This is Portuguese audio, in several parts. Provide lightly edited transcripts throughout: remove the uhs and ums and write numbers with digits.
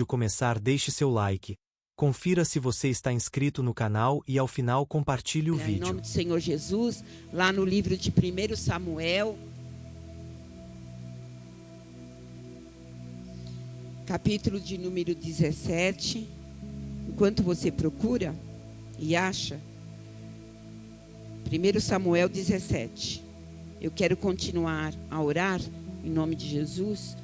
começar, deixe seu like. Confira se você está inscrito no canal e ao final compartilhe o vídeo. Em nome do Senhor Jesus, lá no livro de 1 Samuel, capítulo de número 17. Enquanto você procura e acha, 1 Samuel 17. Eu quero continuar a orar em nome de Jesus.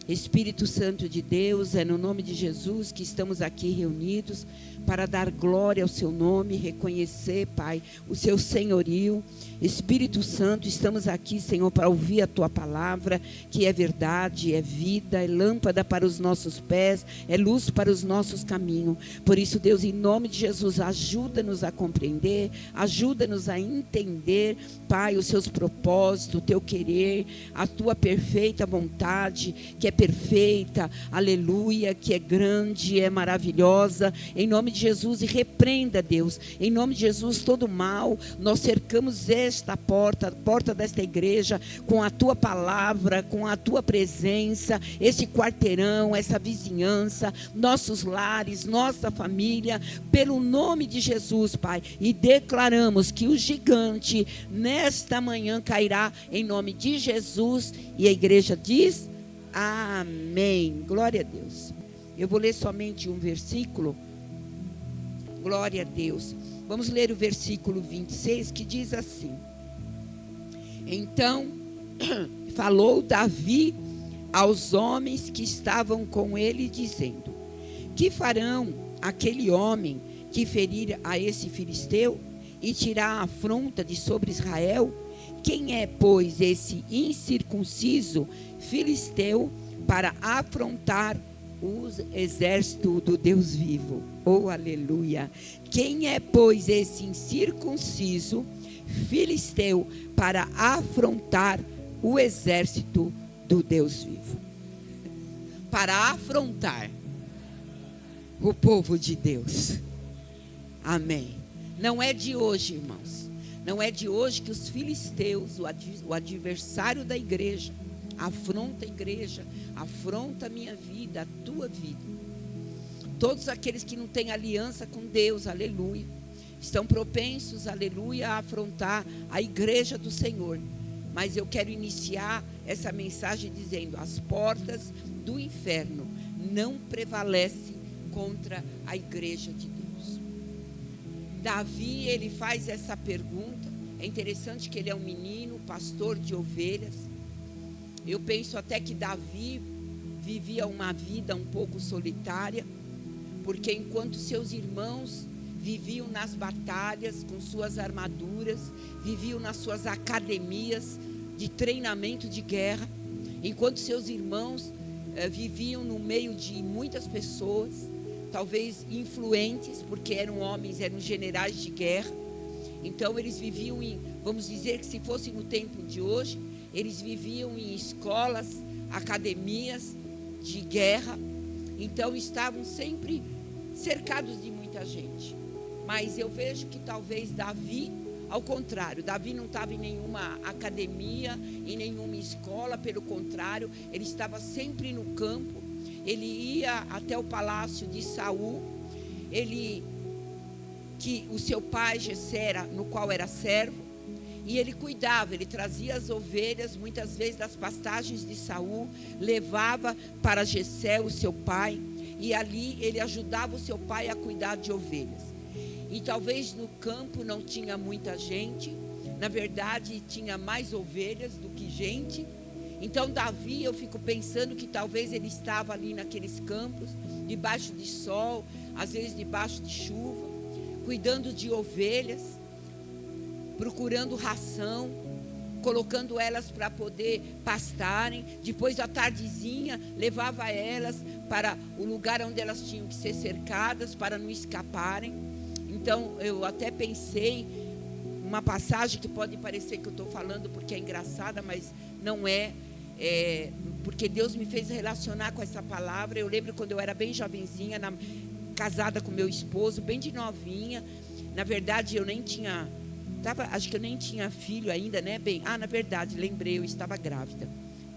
Espírito Santo de Deus, é no nome de Jesus que estamos aqui reunidos para dar glória ao seu nome, reconhecer, Pai, o seu senhorio. Espírito Santo, estamos aqui, Senhor, para ouvir a tua palavra, que é verdade, é vida, é lâmpada para os nossos pés, é luz para os nossos caminhos. Por isso, Deus, em nome de Jesus, ajuda-nos a compreender, ajuda-nos a entender, Pai, os seus propósitos, o teu querer, a tua perfeita vontade, que é perfeita, aleluia, que é grande, é maravilhosa, em nome de Jesus. E repreenda, Deus, em nome de Jesus, todo mal. Nós cercamos esta porta, a porta desta igreja, com a tua palavra, com a tua presença, esse quarteirão, essa vizinhança, nossos lares, nossa família, pelo nome de Jesus, Pai, e declaramos que o gigante nesta manhã cairá em nome de Jesus. E a igreja diz: amém. Glória a Deus. Eu vou ler somente um versículo. Glória a Deus. Vamos ler o versículo 26, que diz assim: Então falou Davi aos homens que estavam com ele, dizendo: Que farão aquele homem que ferir a esse filisteu e tirar a afronta de sobre Israel? Quem é, pois, esse incircunciso filisteu para afrontar o exército do Deus vivo? Oh, aleluia! Quem é, pois, esse incircunciso filisteu para afrontar o exército do Deus vivo? Para afrontar o povo de Deus. Amém. Não é de hoje, irmãos. Não é de hoje que os filisteus, o adversário da igreja, afronta a igreja, afronta a minha vida, a tua vida. Todos aqueles que não têm aliança com Deus, aleluia, estão propensos, aleluia, a afrontar a igreja do Senhor. Mas eu quero iniciar essa mensagem dizendo: as portas do inferno não prevalecem contra a igreja de Deus. Davi, ele faz essa pergunta. É interessante que ele é um menino, pastor de ovelhas. Eu penso até que Davi vivia uma vida um pouco solitária, porque enquanto seus irmãos viviam nas batalhas com suas armaduras, viviam nas suas academias de treinamento de guerra, enquanto seus irmãos viviam no meio de muitas pessoas, talvez influentes, porque eram homens, eram generais de guerra. Então eles viviam vamos dizer que se fosse no tempo de hoje, eles viviam em escolas, academias de guerra. Então estavam sempre cercados de muita gente. Mas eu vejo que talvez Davi, ao contrário, Davi não estava em nenhuma academia, em nenhuma escola. Pelo contrário, ele estava sempre no campo. Ele ia até o palácio de Saul. Que o seu pai Jessé, no qual era servo, e ele cuidava, ele trazia as ovelhas, muitas vezes das pastagens de Saul, levava para Jessé, o seu pai, e ali ele ajudava o seu pai a cuidar de ovelhas. E talvez no campo não tinha muita gente, na verdade tinha mais ovelhas do que gente. Então Davi, eu fico pensando que talvez ele estava ali naqueles campos, debaixo de sol, às vezes debaixo de chuva, cuidando de ovelhas, procurando ração, colocando elas para poder pastarem. Depois da tardezinha, levava elas para o lugar onde elas tinham que ser cercadas, para não escaparem. Então eu até pensei uma passagem que pode parecer que eu estou falando porque é engraçada, mas não é. Porque Deus me fez relacionar com essa palavra. Eu lembro quando eu era bem jovenzinha, casada com meu esposo, bem de novinha. Na verdade, eu nem tinha... acho que eu nem tinha filho ainda, né? Na verdade, lembrei, eu estava grávida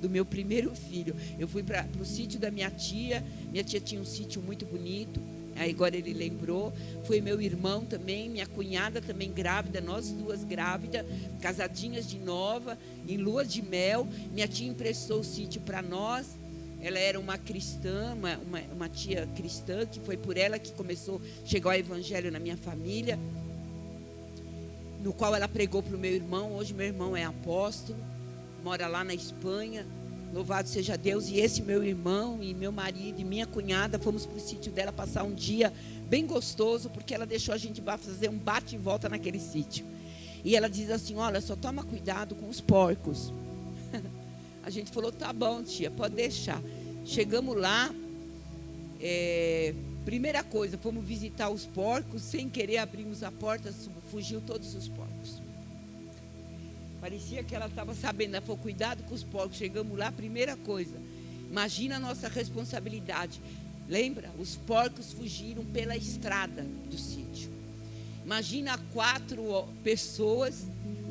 do meu primeiro filho. Eu fui para o sítio da minha tia tinha um sítio muito bonito, aí agora ele lembrou. Foi meu irmão também, minha cunhada também grávida, nós duas grávidas, casadinhas de nova, em lua de mel. Minha tia emprestou o sítio para nós. Ela era uma cristã, uma tia cristã, que foi por ela que chegou ao evangelho na minha família, no qual ela pregou para o meu irmão. Hoje meu irmão é apóstolo, mora lá na Espanha, louvado seja Deus. E esse meu irmão e meu marido e minha cunhada fomos para o sítio dela passar um dia bem gostoso, porque ela deixou a gente fazer um bate e volta naquele sítio. E ela diz assim: olha, só toma cuidado com os porcos. A gente falou: tá bom, tia, pode deixar. Chegamos lá, primeira coisa, fomos visitar os porcos. Sem querer abrimos a porta, fugiu todos os porcos. Parecia que ela estava sabendo. Ela falou: cuidado com os porcos. Chegamos lá, primeira coisa, imagina a nossa responsabilidade. Lembra? Os porcos fugiram pela estrada do sítio. Imagina 4 pessoas,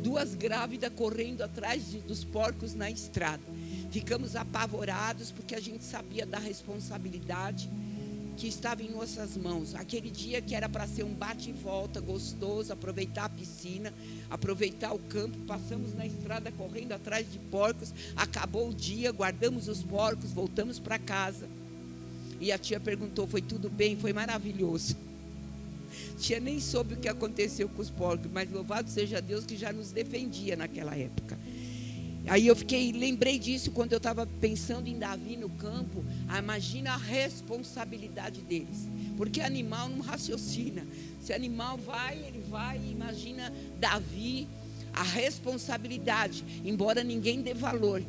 2 grávidas, correndo atrás dos porcos na estrada. Ficamos apavorados, porque a gente sabia da responsabilidade que estava em nossas mãos. Aquele dia que era para ser um bate e volta gostoso, aproveitar a piscina, aproveitar o campo, passamos na estrada correndo atrás de porcos. Acabou o dia, guardamos os porcos, voltamos para casa. E a tia perguntou: foi tudo bem? Foi maravilhoso. Tia nem soube o que aconteceu com os porcos, mas louvado seja Deus que já nos defendia naquela época. Aí eu lembrei disso quando eu estava pensando em Davi no campo. Imagina a responsabilidade deles, porque animal não raciocina. Se animal vai, ele vai. Imagina Davi, a responsabilidade, embora ninguém dê valor,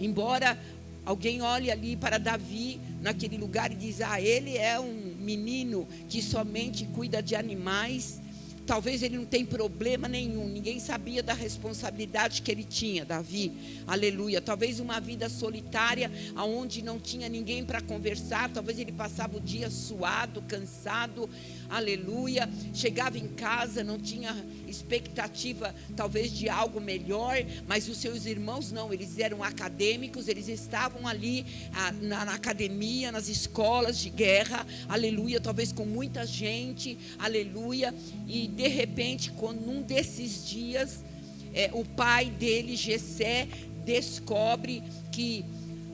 embora alguém olhe ali para Davi naquele lugar e diz: ele é um menino que somente cuida de animais, talvez ele não tenha problema nenhum. Ninguém sabia da responsabilidade que ele tinha, Davi, aleluia. Talvez uma vida solitária, onde não tinha ninguém para conversar. Talvez ele passava o dia suado, cansado, aleluia. Chegava em casa, não tinha expectativa talvez de algo melhor. Mas os seus irmãos não, eles eram acadêmicos, eles estavam ali na academia, nas escolas de guerra, aleluia. Talvez com muita gente, aleluia. E de repente, quando num desses dias, o pai dele, Jessé, descobre que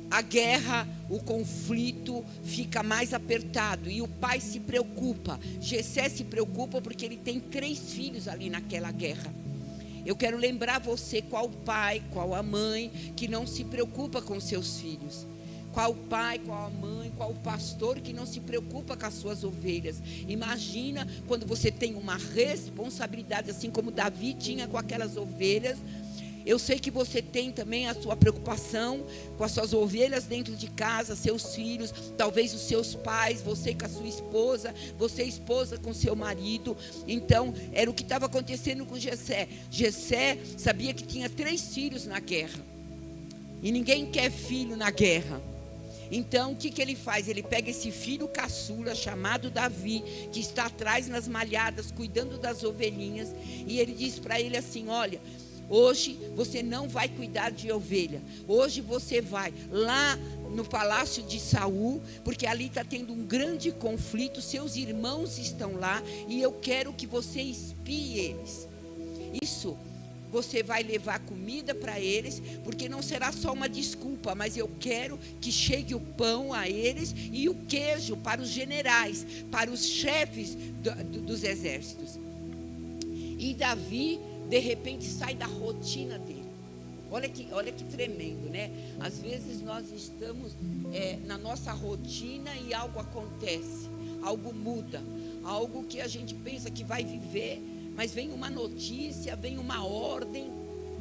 a guerra, o conflito fica mais apertado, e o pai se preocupa. Jessé se preocupa porque ele tem 3 filhos ali naquela guerra. Eu quero lembrar você: qual pai, qual a mãe que não se preocupa com seus filhos? Qual o pai, qual a mãe, qual o pastor que não se preocupa com as suas ovelhas? Imagina quando você tem uma responsabilidade, assim como Davi tinha com aquelas ovelhas. Eu sei que você tem também a sua preocupação com as suas ovelhas dentro de casa, seus filhos, talvez os seus pais, você com a sua esposa, você esposa com seu marido. Então, era o que estava acontecendo com Jessé. Jessé sabia que tinha 3 filhos na guerra, e ninguém quer filho na guerra. Então, o que ele faz? Ele pega esse filho caçula, chamado Davi, que está atrás nas malhadas, cuidando das ovelhinhas, e ele diz para ele assim: olha, hoje você não vai cuidar de ovelha, hoje você vai lá no palácio de Saul, porque ali está tendo um grande conflito, seus irmãos estão lá, e eu quero que você espie eles. Isso, você vai levar comida para eles, porque não será só uma desculpa, mas eu quero que chegue o pão a eles e o queijo para os generais, para os chefes dos exércitos. E Davi, de repente, sai da rotina dele. Olha que tremendo, né? Às vezes nós estamos na nossa rotina e algo acontece, algo muda, algo que a gente pensa que vai viver, mas vem uma notícia, vem uma ordem,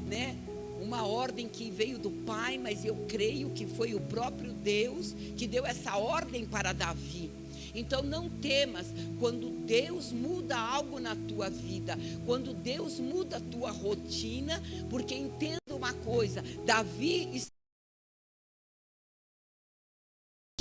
né? Uma ordem que veio do Pai, mas eu creio que foi o próprio Deus que deu essa ordem para Davi. Então não temas quando Deus muda algo na tua vida, quando Deus muda a tua rotina, porque entenda uma coisa: Davi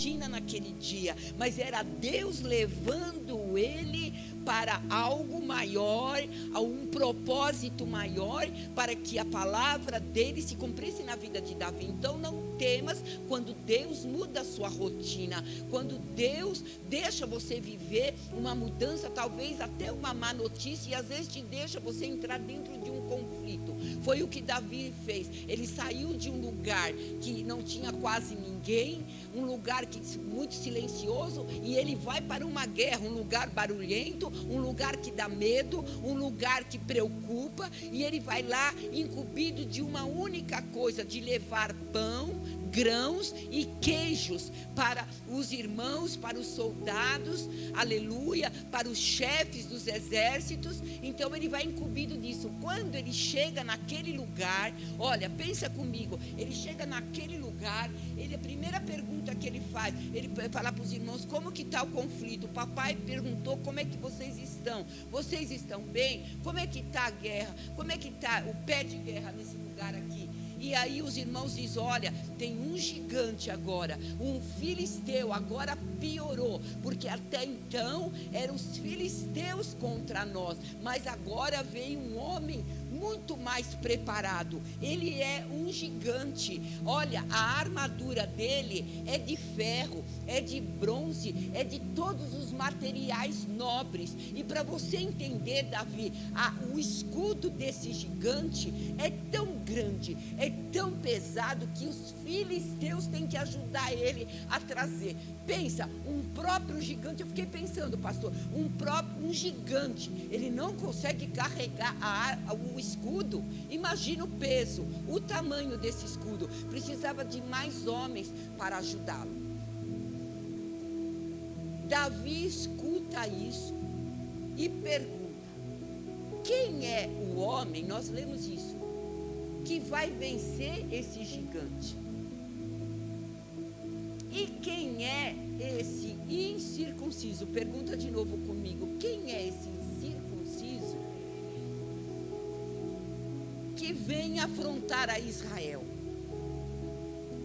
rotina naquele dia, mas era Deus levando ele para algo maior, a um propósito maior, para que a palavra dele se cumprisse na vida de Davi. Então não temas quando Deus muda a sua rotina, quando Deus deixa você viver uma mudança, talvez até uma má notícia, e às vezes te deixa você entrar dentro de um conflito. Foi o que Davi fez. Ele saiu de um lugar que não tinha quase ninguém, um lugar muito silencioso, e ele vai para uma guerra, um lugar barulhento, um lugar que dá medo, um lugar que preocupa, e ele vai lá incumbido de uma única coisa, de levar pão, grãos e queijos para os irmãos, para os soldados, aleluia, para os chefes dos exércitos. Então ele vai incumbido disso. Quando ele chega naquele lugar, olha, pensa comigo, ele chega naquele lugar, a primeira pergunta que ele faz, ele vai falar para os irmãos, como que está o conflito? O papai perguntou, como é que vocês estão? Vocês estão bem? Como é que está a guerra? Como é que está o pé de guerra nesse lugar aqui? E aí os irmãos dizem, olha, tem um gigante agora, um filisteu, agora piorou, porque até então eram os filisteus contra nós, mas agora veio um homem muito mais preparado, ele é um gigante. Olha, a armadura dele é de ferro, é de bronze, é de todos os materiais nobres. E para você entender, Davi, o escudo desse gigante é tão grande, é tão pesado, que os filisteus têm que ajudar ele a trazer. Pensa, um próprio gigante, eu fiquei pensando, pastor, um gigante, ele não consegue carregar o escudo. Imagina o peso, o tamanho desse escudo. Precisava de mais homens para ajudá-lo. Davi escuta isso e pergunta, quem é o homem, nós lemos isso, que vai vencer esse gigante? E quem é esse incircunciso? Pergunta de novo comigo, quem é esse incircunciso que vem afrontar a Israel?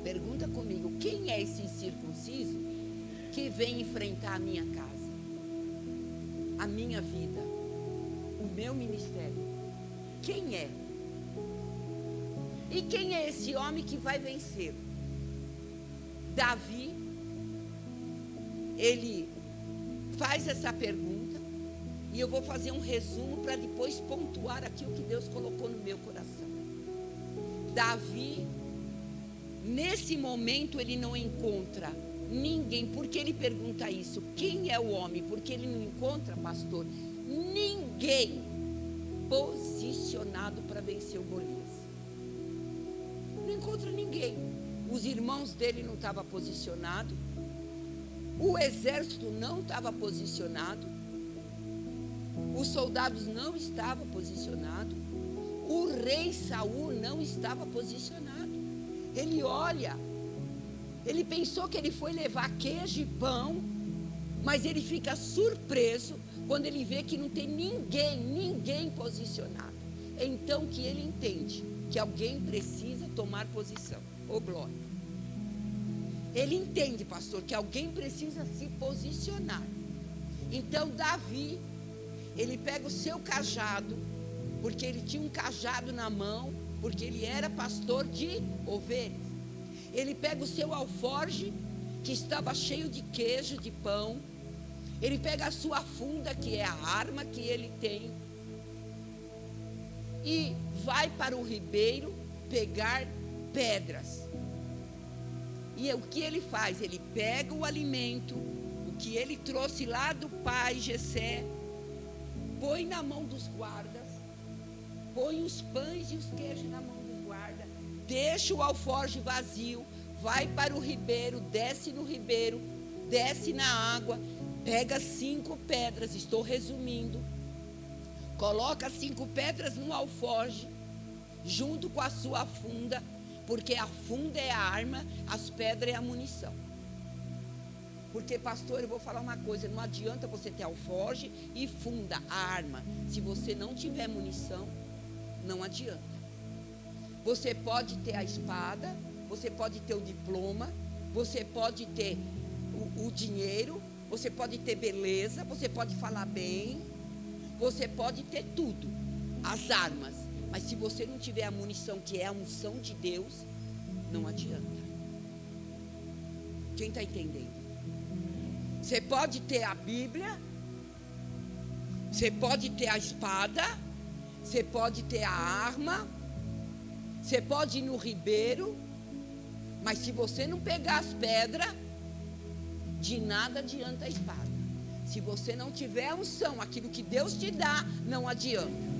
Pergunta comigo, quem é esse incircunciso que vem enfrentar a minha casa, a minha vida, o meu ministério? Quem é? E quem é esse homem que vai vencer? Davi, ele faz essa pergunta, e eu vou fazer um resumo para depois pontuar aquilo que Deus colocou no meu coração. Davi, nesse momento, ele não encontra ninguém. Por que ele pergunta isso? Quem é o homem? Porque ele não encontra, pastor, ninguém posicionado para vencer o Golias. Não encontra ninguém. Os irmãos dele não estavam posicionados, o exército não estava posicionado, os soldados não estavam posicionados, o rei Saul não estava posicionado. Ele olha, ele pensou que ele foi levar queijo e pão, mas ele fica surpreso quando ele vê que não tem ninguém posicionado. É então que ele entende que alguém precisa tomar posição. Ô glória. Ele entende, pastor, que alguém precisa se posicionar. Então Davi, ele pega o seu cajado, porque ele tinha um cajado na mão, porque ele era pastor de ovelhas. Ele pega o seu alforje, que estava cheio de queijo, de pão. Ele pega a sua funda, que é a arma que ele tem, e vai para o ribeiro pegar pedras. E o que ele faz? Ele pega o alimento, o que ele trouxe lá do pai Jessé, põe na mão dos guardas, põe os pães e os queijos na mão dos guardas, deixa o alforje vazio, vai para o ribeiro, desce no ribeiro, desce na água, pega 5 pedras, estou resumindo, coloca 5 pedras no alforje, junto com a sua funda, porque a funda é a arma, as pedras é a munição. Porque, pastor, eu vou falar uma coisa, não adianta você ter alforje e funda, a arma. Se você não tiver munição, não adianta. Você pode ter a espada, você pode ter o diploma, você pode ter o dinheiro, você pode ter beleza, você pode falar bem, você pode ter tudo, as armas. Mas se você não tiver a munição, que é a unção de Deus, não adianta. Quem está entendendo? Você pode ter a Bíblia, você pode ter a espada, você pode ter a arma, você pode ir no ribeiro, mas se você não pegar as pedras, de nada adianta a espada. Se você não tiver a unção, aquilo que Deus te dá, não adianta.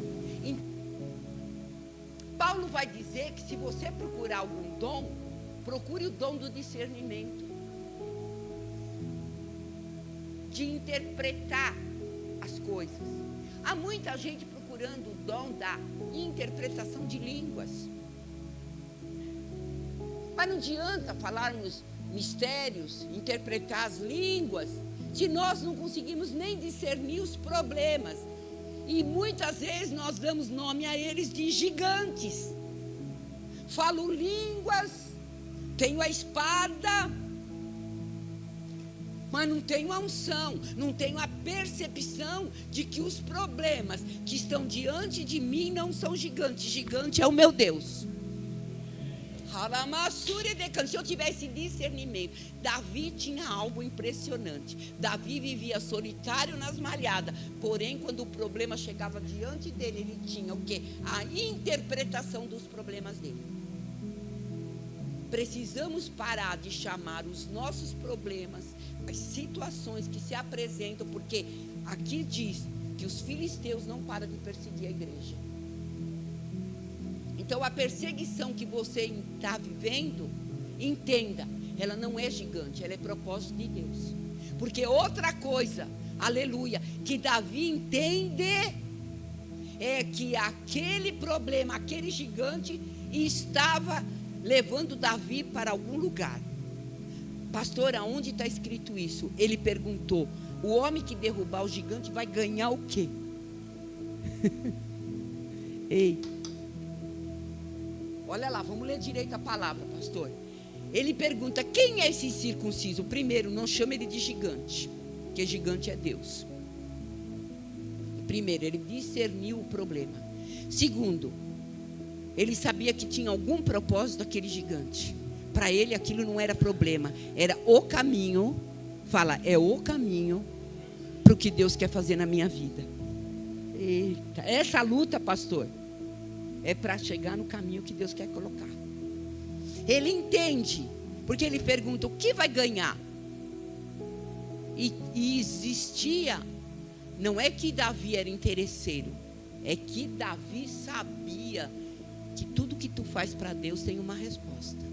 Paulo vai dizer que se você procurar algum dom, procure o dom do discernimento, de interpretar as coisas. Há muita gente procurando o dom da interpretação de línguas. Mas não adianta falarmos mistérios, interpretar as línguas, se nós não conseguimos nem discernir os problemas. E muitas vezes nós damos nome a eles de gigantes. Falo línguas, tenho a espada, mas não tenho a unção, não tenho a percepção de que os problemas que estão diante de mim não são gigantes. Gigante é o meu Deus. Se eu tivesse discernimento, Davi tinha algo impressionante. Davi vivia solitário nas malhadas, porém quando o problema chegava diante dele, ele tinha o quê? A interpretação dos problemas dele. Precisamos parar de chamar os nossos problemas, as situações que se apresentam, porque aqui diz que os filisteus não param de perseguir a igreja. Então a perseguição que você está vivendo, entenda, ela não é gigante, ela é propósito de Deus. Porque outra coisa, aleluia, que Davi entende é que aquele problema, aquele gigante estava levando Davi para algum lugar. Pastor, aonde está escrito isso? Ele perguntou, o homem que derrubar o gigante vai ganhar o quê? Ei, olha lá, vamos ler direito a palavra, pastor. Ele pergunta, quem é esse circunciso? Primeiro, não chama ele de gigante, porque gigante é Deus. Primeiro, ele discerniu o problema. Segundo, ele sabia que tinha algum propósito aquele gigante. Para ele aquilo não era problema, era o caminho. Fala, é o caminho para o que Deus quer fazer na minha vida. Eita, essa luta, pastor, é para chegar no caminho que Deus quer colocar. Ele entende, porque ele pergunta, o que vai ganhar? E existia, não é que Davi era interesseiro, é que Davi sabia que tudo que tu faz para Deus tem uma resposta.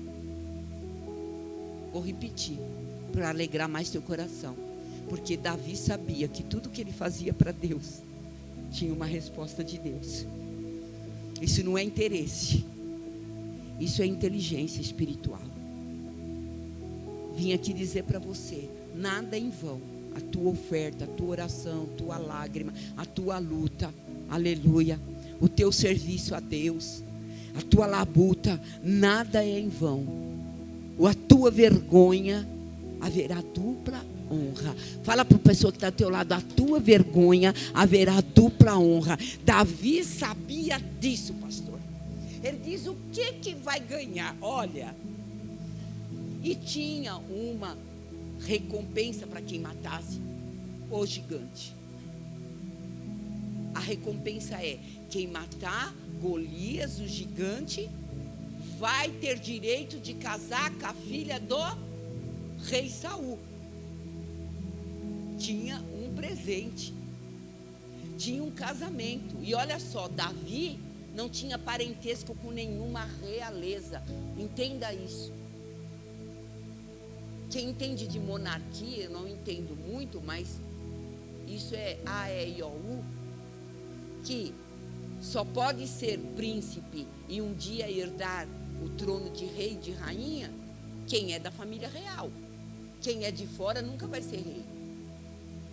Vou repetir, para alegrar mais teu coração. Porque Davi sabia que tudo que ele fazia para Deus tinha uma resposta de Deus. Isso não é interesse, isso é inteligência espiritual. Vim aqui dizer para você, nada é em vão. A tua oferta, a tua oração, a tua lágrima, a tua luta, aleluia, o teu serviço a Deus, a tua labuta, nada é em vão. A tua vergonha, haverá dupla honra. Fala para a pessoa que está ao teu lado, a tua vergonha, haverá dupla honra. Davi sabia disso, pastor. Ele diz, o que vai ganhar? Olha, e tinha uma recompensa para quem matasse o gigante. A recompensa é, quem matar Golias, o gigante, vai ter direito de casar com a filha do rei Saul. Tinha um presente, tinha um casamento. E olha só, Davi não tinha parentesco com nenhuma realeza. Entenda isso. Quem entende de monarquia, eu não entendo muito, mas isso é A, E, I, O, U, que só pode ser príncipe e um dia herdar o trono de rei e de rainha quem é da família real. Quem é de fora nunca vai ser rei.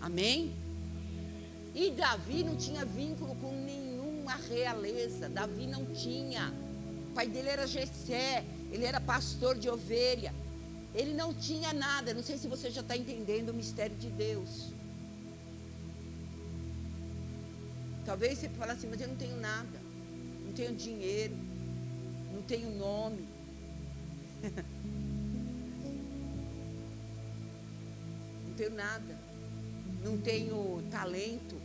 Amém? E Davi não tinha vínculo com nenhuma realeza. Davi não tinha. O pai dele era Jessé, ele era pastor de ovelha. Ele não tinha nada. Não sei se você já está entendendo o mistério de Deus. Talvez você fale assim, mas eu não tenho nada. Não tenho dinheiro. Não tenho nome. Não tenho nada. Não tenho talento.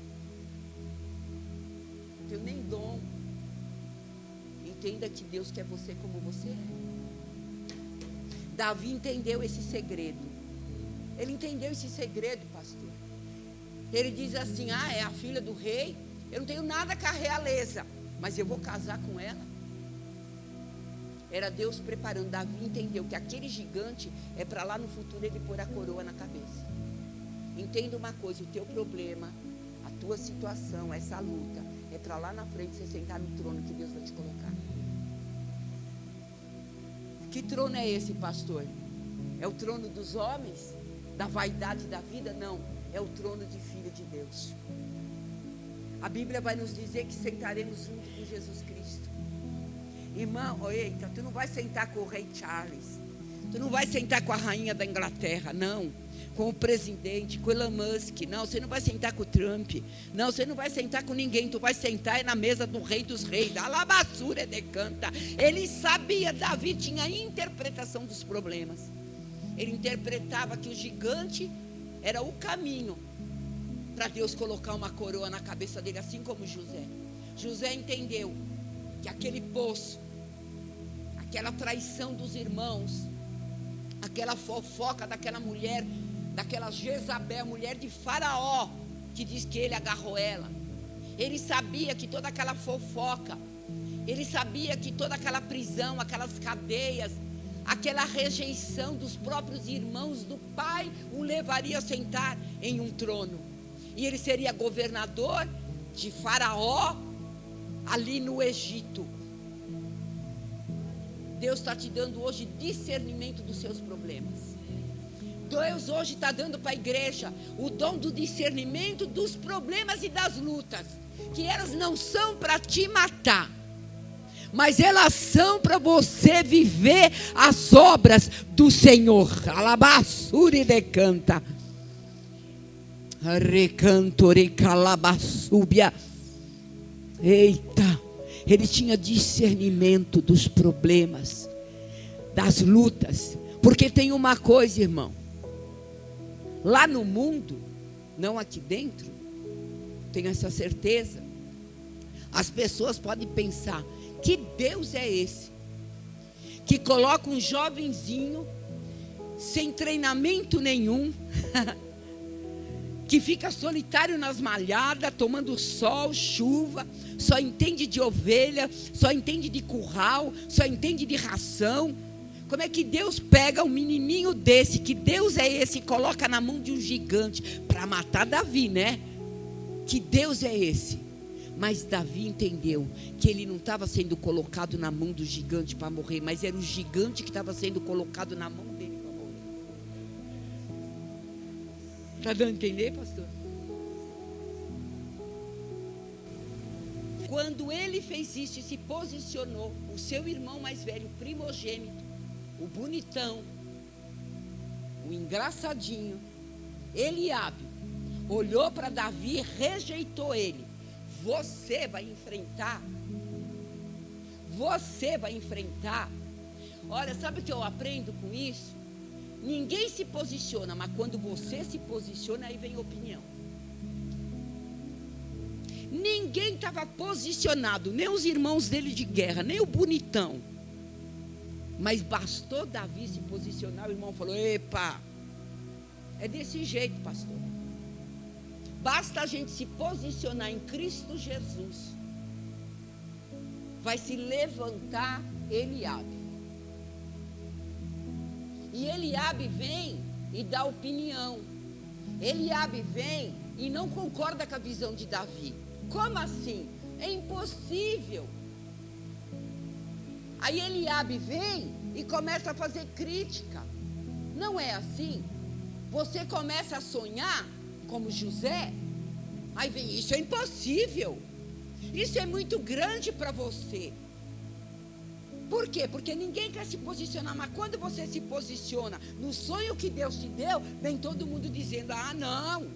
Não tenho nem dom. Entenda que Deus quer você como você é. Davi entendeu esse segredo. Ele entendeu esse segredo, pastor. Ele diz assim, é a filha do rei. Eu não tenho nada com a realeza, mas eu vou casar com ela. Era Deus preparando. Davi entendeu que aquele gigante é para lá no futuro ele pôr a coroa na cabeça. Entenda uma coisa, o teu problema, a tua situação, essa luta, é para lá na frente você sentar no trono que Deus vai te colocar. Que trono é esse, pastor? É o trono dos homens? Da vaidade da vida? Não, é o trono de filho de Deus. A Bíblia vai nos dizer que sentaremos junto com Jesus Cristo. Irmão, eita, tu não vai sentar com o rei Charles. Tu não vai sentar com a rainha da Inglaterra, não. Com o presidente, com o Elon Musk. Não, você não vai sentar com o Trump. Não, você não vai sentar com ninguém. Tu vai sentar na mesa do rei dos reis. Alabassura decanta. Ele sabia, Davi tinha a interpretação dos problemas. Ele interpretava que o gigante era o caminho para Deus colocar uma coroa na cabeça dele, assim como José. José entendeu que aquele poço, aquela traição dos irmãos, aquela fofoca daquela mulher, daquela Jezabel, mulher de Faraó, que diz que ele agarrou ela. Ele sabia que toda aquela fofoca, ele sabia que toda aquela prisão, aquelas cadeias, aquela rejeição dos próprios irmãos do pai, o levaria a sentar em um trono. E ele seria governador de Faraó, ali no Egito. Deus está te dando hoje discernimento dos seus problemas. Deus hoje está dando para a igreja o dom do discernimento dos problemas e das lutas, que elas não são para te matar, mas elas são para você viver as obras do Senhor. Alabassuri decanta. Recanto recalabassúbia. Eita, ele tinha discernimento dos problemas, das lutas. Porque tem uma coisa, irmão, lá no mundo, não aqui dentro, tenho essa certeza, as pessoas podem pensar, que Deus é esse, que coloca um jovenzinho, sem treinamento nenhum, que fica solitário nas malhadas, tomando sol, chuva, só entende de ovelha, só entende de curral, só entende de ração. Como é que Deus pega um menininho desse, que Deus é esse, e coloca na mão de um gigante, para matar Davi, né? Que Deus é esse? Mas Davi entendeu que ele não estava sendo colocado na mão do gigante para morrer, mas era o gigante que estava sendo colocado na mão dele para morrer. Está dando a entender, pastor? Quando ele fez isso e se posicionou, o seu irmão mais velho, o primogênito, o bonitão, o engraçadinho, Eliabe, olhou para Davi e rejeitou ele. Você vai enfrentar. Olha, sabe o que eu aprendo com isso? Ninguém se posiciona, mas quando você se posiciona, aí vem opinião. Ninguém estava posicionado, nem os irmãos dele de guerra, nem o bonitão. Mas bastou Davi se posicionar, o irmão falou: epa, é desse jeito, pastor. Basta a gente se posicionar em Cristo Jesus, vai se levantar Eliabe. E Eliabe vem e dá opinião. Eliabe vem e não concorda com a visão de Davi. Como assim? É impossível. Aí Eliabe vem e começa a fazer crítica. Não é assim? Você começa a sonhar como José, aí vem: isso é impossível, isso é muito grande para você. Por quê? Porque ninguém quer se posicionar, mas quando você se posiciona no sonho que Deus te deu, vem todo mundo dizendo: ah, não.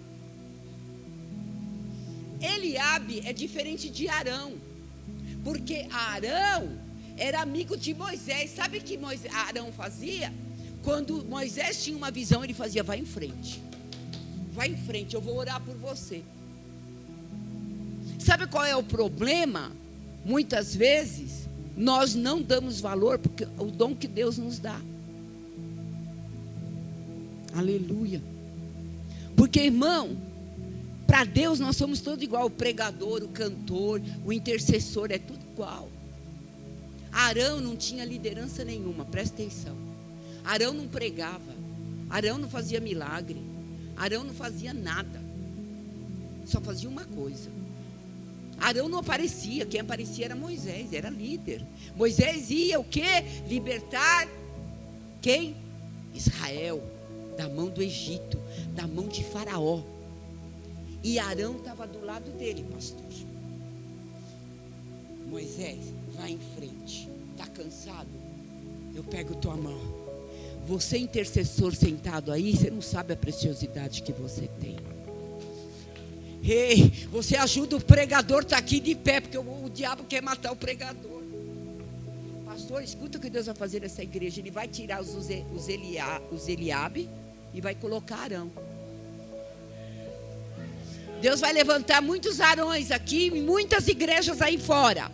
Eliabe é diferente de Arão, porque Arão era amigo de Moisés. Sabe o que Arão fazia? Quando Moisés tinha uma visão, ele fazia: vai em frente, eu vou orar por você. Sabe qual é o problema? Muitas vezes nós não damos valor porque o dom que Deus nos dá. Aleluia. Porque, irmão, para Deus nós somos todos igual. O pregador, o cantor, o intercessor, é tudo igual. Arão não tinha liderança nenhuma, presta atenção. Arão não pregava, Arão não fazia milagre, Arão não fazia nada. Só fazia uma coisa: Arão não aparecia, quem aparecia era Moisés, era líder. Moisés ia o quê? Libertar quem? Israel, da mão do Egito, da mão de Faraó. E Arão estava do lado dele, pastor. Moisés, vai em frente. Está cansado? Eu pego tua mão. Você, intercessor sentado aí, você não sabe a preciosidade que você tem. Ei, você ajuda o pregador, está aqui de pé, porque o diabo quer matar o pregador. Pastor, escuta o que Deus vai fazer nessa igreja. Ele vai tirar os Eliabe e vai colocar Arão. Deus vai levantar muitos Arões aqui, em muitas igrejas aí fora.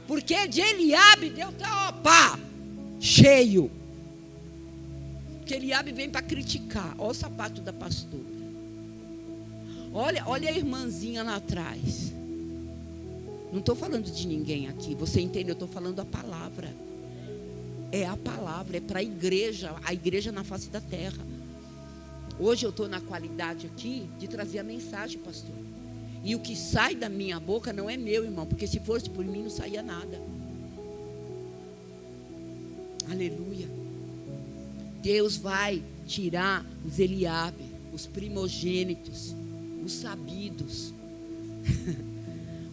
Porque de Eliabe Deus está, opa, cheio. Porque Eliabe vem para criticar. Olha o sapato da pastora. Olha a irmãzinha lá atrás. Não estou falando de ninguém aqui. Você entende? Eu estou falando a palavra. É a palavra, é para a igreja na face da terra. Hoje eu estou na qualidade aqui de trazer a mensagem, pastor. E o que sai da minha boca não é meu, irmão, porque se fosse por mim não saía nada. Aleluia. Deus vai tirar os Eliabe, os primogênitos, os sabidos,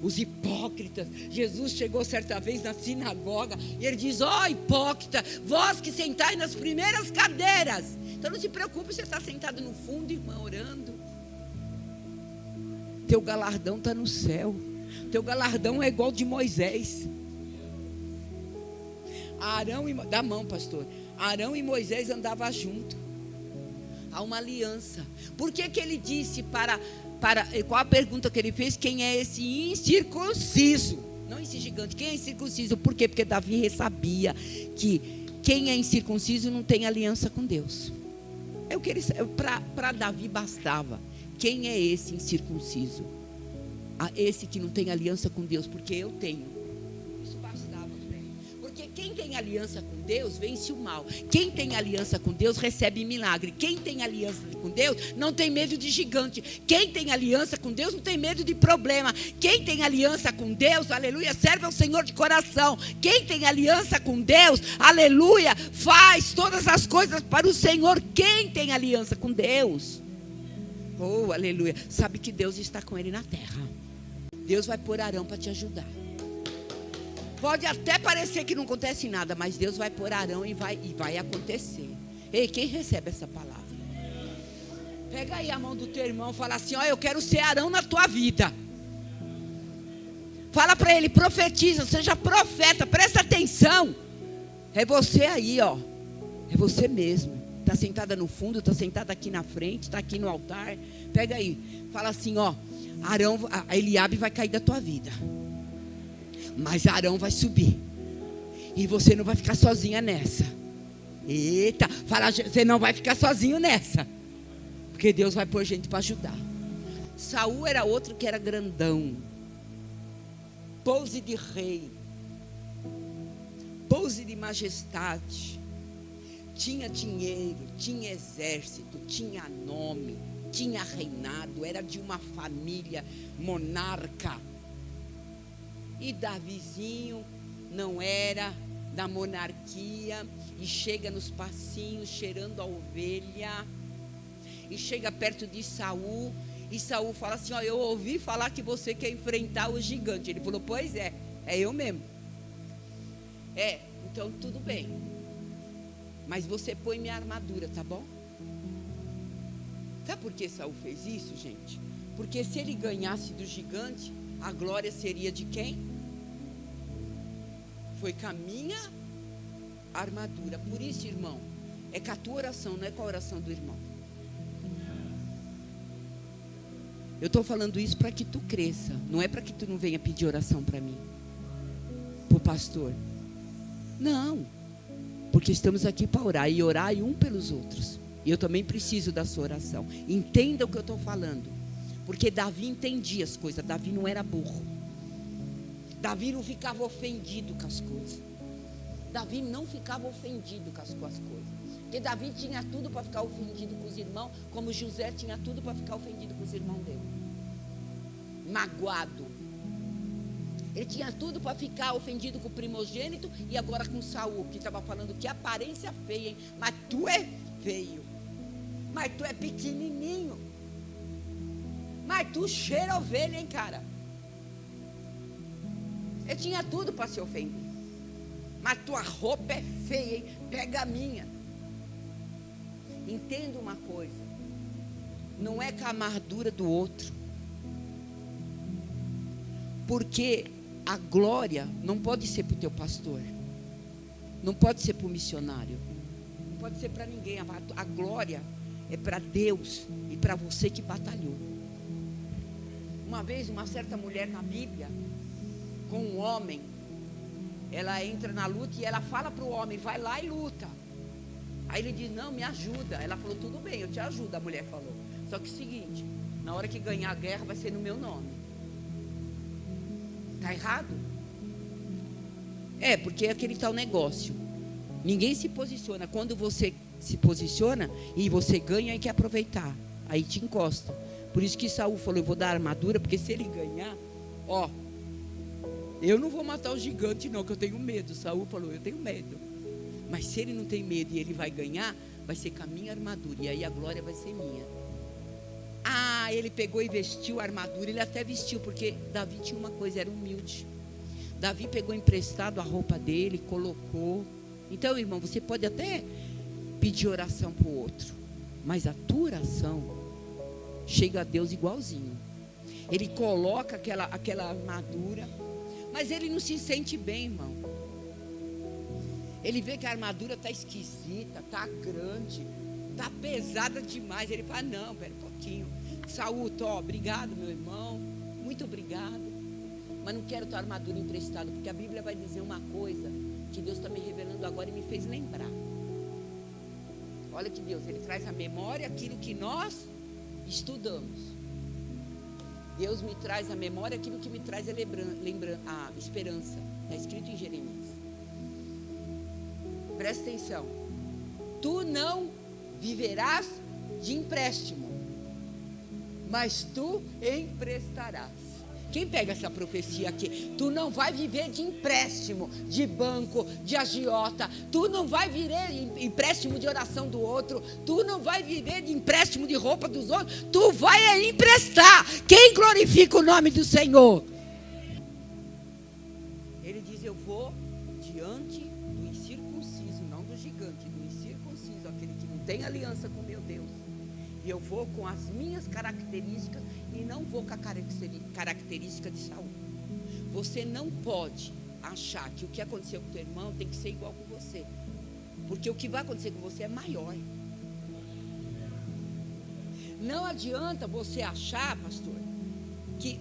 os hipócritas. Jesus chegou certa vez na sinagoga e ele diz: ó, hipócrita, vós que sentais nas primeiras cadeiras. Então não se preocupe, você está sentado no fundo, irmão, orando. Teu galardão está no céu. Teu galardão é igual de Moisés. Dá a mão, pastor. Arão e Moisés andavam juntos. Há uma aliança. Por que ele disse qual a pergunta que ele fez? Quem é esse incircunciso? Não esse gigante, quem é incircunciso? Por quê? Porque Davi sabia que quem é incircunciso não tem aliança com Deus. É o que para Davi bastava. Quem é esse incircunciso? Esse que não tem aliança com Deus, porque eu tenho. Isso bastava para ele. Porque quem tem aliança com Deus vence o mal. Quem tem aliança com Deus recebe milagre. Quem tem aliança com Deus não tem medo de gigante. Quem tem aliança com Deus não tem medo de problema. Quem tem aliança com Deus, aleluia, serve ao Senhor de coração. Quem tem aliança com Deus, aleluia, faz todas as coisas para o Senhor. Quem tem aliança com Deus, oh, aleluia, sabe que Deus está com ele na terra. Deus vai pôr Arão para te ajudar. Pode até parecer que não acontece nada, mas Deus vai pôr Arão e vai acontecer. Ei, quem recebe essa palavra? Pega aí a mão do teu irmão e fala assim: ó, eu quero ser Arão na tua vida. Fala para ele, profetiza, seja profeta, presta atenção. É você aí, ó. É você mesmo. Está sentada no fundo, está sentada aqui na frente, está aqui no altar. Pega aí, fala assim, ó, Arão, Eliabe vai cair da tua vida, mas Arão vai subir. E você não vai ficar sozinha nessa. Eita, fala, você não vai ficar sozinho nessa. Porque Deus vai pôr gente para ajudar. Saul era outro que era grandão. Pose de rei. Pose de majestade. Tinha dinheiro, tinha exército, tinha nome, tinha reinado, era de uma família monarca. E Davizinho não era da monarquia, e chega nos passinhos cheirando a ovelha, e chega perto de Saul, e Saul fala assim: ó, eu ouvi falar que você quer enfrentar o gigante. Ele falou: pois é eu mesmo. Então tudo bem. Mas você põe minha armadura, tá bom? Sabe por que Saul fez isso, gente? Porque se ele ganhasse do gigante, a glória seria de quem? Foi com a minha armadura. Por isso, irmão, é com a tua oração, não é com a oração do irmão. Eu estou falando isso para que tu cresça. Não é para que tu não venha pedir oração para mim, para o pastor. Não. Porque estamos aqui para orar. E orar um pelos outros. E eu também preciso da sua oração. Entenda o que eu estou falando. Porque Davi entendia as coisas. Davi não era burro. Davi não ficava ofendido com as coisas. Davi não ficava ofendido com as coisas. Porque Davi tinha tudo para ficar ofendido com os irmãos, como José tinha tudo para ficar ofendido com os irmãos dele. Magoado. Ele tinha tudo para ficar ofendido com o primogênito e agora com Saul, que estava falando que aparência feia, hein? Mas tu é feio. Mas tu é pequenininho. Mas tu cheira ovelha, hein, cara? Ele tinha tudo para se ofender. Mas tua roupa é feia, hein? Pega a minha. Entenda uma coisa. Não é com a amargura do outro. Porque a glória não pode ser para o teu pastor. Não pode ser para o missionário. Não pode ser para ninguém. A glória é para Deus e para você que batalhou. Uma vez, uma certa mulher na Bíblia, com um homem, ela entra na luta e ela fala para o homem, vai lá e luta. Aí ele diz, não, me ajuda. Ela falou, tudo bem, eu te ajudo, a mulher falou. Só que é o seguinte, na hora que ganhar a guerra vai ser no meu nome. Está errado? Porque é aquele tal negócio. Ninguém se posiciona. Quando você se posiciona e você ganha, aí quer aproveitar. Aí te encosta. Por isso que Saul falou, eu vou dar armadura, porque se ele ganhar, eu não vou matar o gigante não, que eu tenho medo. Saul falou, eu tenho medo. Mas se ele não tem medo e ele vai ganhar, vai ser com a minha armadura. E aí a glória vai ser minha. Ele pegou e vestiu a armadura. Ele até vestiu, porque Davi tinha uma coisa, era humilde. Davi pegou emprestado a roupa dele, colocou. Então, irmão, você pode até pedir oração para o outro, mas a tua oração chega a Deus igualzinho. Ele coloca aquela armadura, mas ele não se sente bem, irmão. Ele vê que a armadura está esquisita, está grande, está pesada demais. Ele fala, não, pera um pouquinho. Saúl, obrigado, meu irmão, muito obrigado. Mas não quero tua armadura emprestada, porque a Bíblia vai dizer uma coisa que Deus está me revelando agora e me fez lembrar. Olha que Deus, Ele traz à memória aquilo que nós estudamos. Deus me traz à memória aquilo que me traz a esperança. Está escrito em Jeremias. Presta atenção. Tu não viverás de empréstimo, mas tu emprestarás. Quem pega essa profecia aqui? Tu não vai viver de empréstimo, de banco, de agiota. Tu não vai viver empréstimo de oração do outro. Tu não vai viver de empréstimo de roupa dos outros. Tu vai emprestar. Quem glorifica o nome do Senhor? Ele diz, eu vou diante do incircunciso, não do gigante, do incircunciso, aquele que não tem aliança com meu Deus. E eu vou com as minhas características e não vou com a característica de Saul. Você não pode achar que o que aconteceu com o teu irmão tem que ser igual com você. Porque o que vai acontecer com você é maior. Não adianta você achar, pastor, que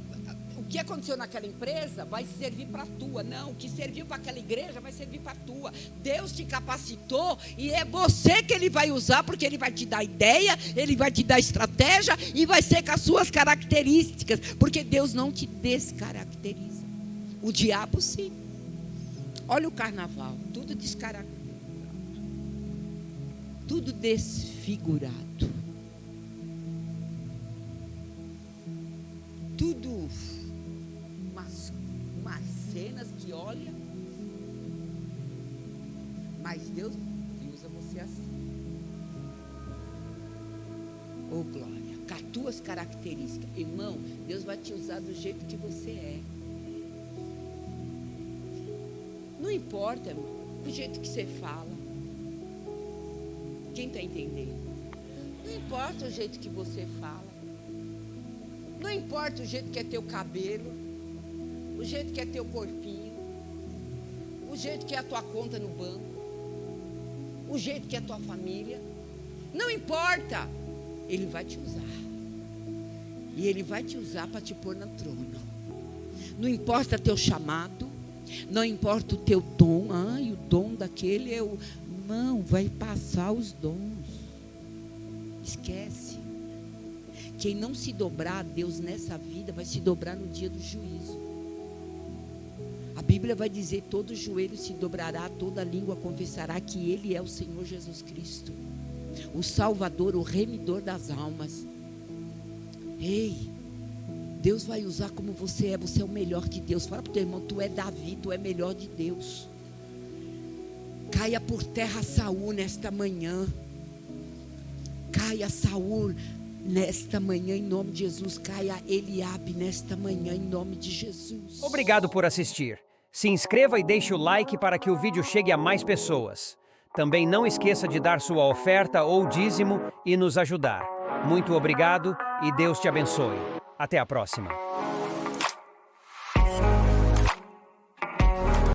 o que aconteceu naquela empresa vai servir para a tua. Não, o que serviu para aquela igreja vai servir para a tua. Deus te capacitou e é você que Ele vai usar, porque Ele vai te dar ideia, Ele vai te dar estratégia e vai ser com as suas características, porque Deus não te descaracteriza. O diabo sim. Olha o carnaval, tudo descaracterizado, tudo desfigurado, tudo umas cenas que olha, mas Deus usa você assim. Oh glória, com as tuas características, irmão, Deus vai te usar do jeito que você é. Não importa, irmão, o jeito que você fala. Quem está entendendo? Não importa o jeito que você fala. Não importa o jeito que é teu cabelo, o jeito que é teu corpinho, o jeito que é a tua conta no banco, o jeito que é a tua família. Não importa. Ele vai te usar. E Ele vai te usar para te pôr no trono. Não importa teu chamado, não importa o teu dom. Ai, o dom daquele é o... Não, vai passar os dons. Esquece. Quem não se dobrar a Deus nessa vida, vai se dobrar no dia do juízo. A Bíblia vai dizer, todo joelho se dobrará, toda língua confessará que Ele é o Senhor Jesus Cristo. O Salvador, o remidor das almas. Ei, Deus vai usar como você é o melhor de Deus. Fala para o teu irmão, tu é Davi, tu é melhor de Deus. Caia por terra Saul nesta manhã. Caia Saul nesta manhã em nome de Jesus. Caia Eliabe nesta manhã em nome de Jesus. Obrigado por assistir. Se inscreva e deixe o like para que o vídeo chegue a mais pessoas. Também não esqueça de dar sua oferta ou dízimo e nos ajudar. Muito obrigado e Deus te abençoe. Até a próxima.